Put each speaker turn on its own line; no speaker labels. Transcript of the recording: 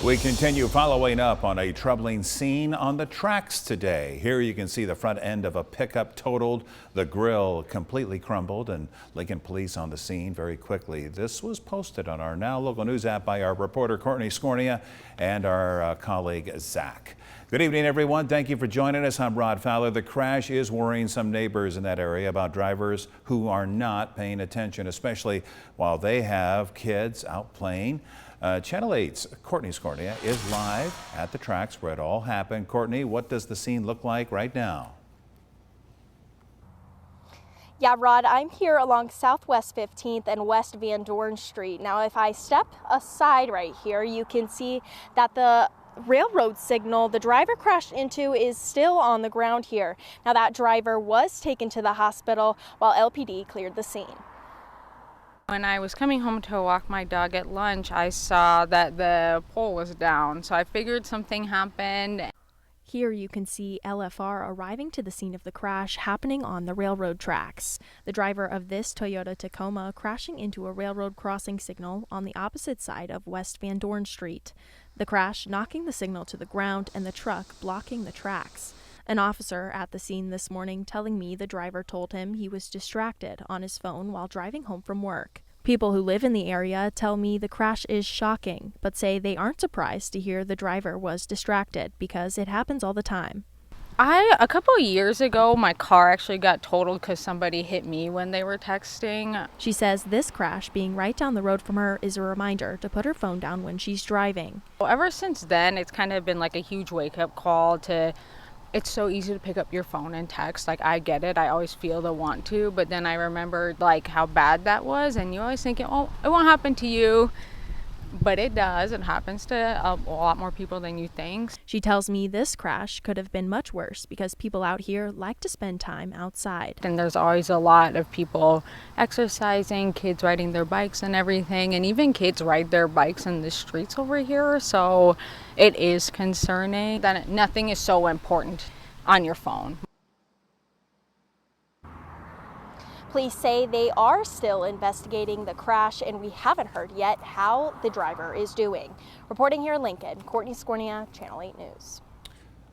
We continue following up on a troubling scene on the tracks today. Here you can see the front end of a pickup totaled, the grill completely crumbled, and Lincoln police on the scene very quickly. This was posted on our Now Local News app by our reporter Courtney Scornia and our colleague Zach. Good evening, everyone. Thank you for joining us. I'm Rod Fowler. The crash is worrying some neighbors in that area about drivers who are not paying attention, especially while they have kids out playing. Channel 8's Courtney Scornia is live at the tracks where it all happened. Courtney, what does the scene look like right now?
Yeah, Rod, I'm here along Southwest 15th and West Van Dorn Street. Now, if I step aside right here, you can see that the railroad signal the driver crashed into is still on the ground here. Now, that driver was taken to the hospital while LPD cleared the scene.
When I was coming home to walk my dog at lunch, I saw that the pole was down, so I figured something happened.
Here you can see LFR arriving to the scene of the crash happening on the railroad tracks. The driver of this Toyota Tacoma crashing into a railroad crossing signal on the opposite side of West Van Dorn Street. The crash knocking the signal to the ground and the truck blocking the tracks. An officer at the scene this morning telling me the driver told him he was distracted on his phone while driving home from work. People who live in the area tell me the crash is shocking, but say they aren't surprised to hear the driver was distracted because it happens all the time.
A couple of years ago, my car actually got totaled because somebody hit me when they were texting.
She says this crash being right down the road from her is a reminder to put her phone down when she's driving.
Well, ever since then, it's kind of been like a huge wake-up call to it's so easy to pick up your phone and text. Like, I get it. I always feel the want to, but then I remembered like how bad that was, and you always thinking, oh, it won't happen to you. But it does. It happens to a lot more people than you think.
She tells me this crash could have been much worse because people out here like to spend time outside.
And there's always a lot of people exercising, kids riding their bikes and everything, and even kids ride their bikes in the streets over here. So it is concerning that nothing is so important on your phone.
Police say they are still investigating the crash, and we haven't heard yet how the driver is doing. Reporting here in Lincoln, Courtney Scornia, Channel 8 News.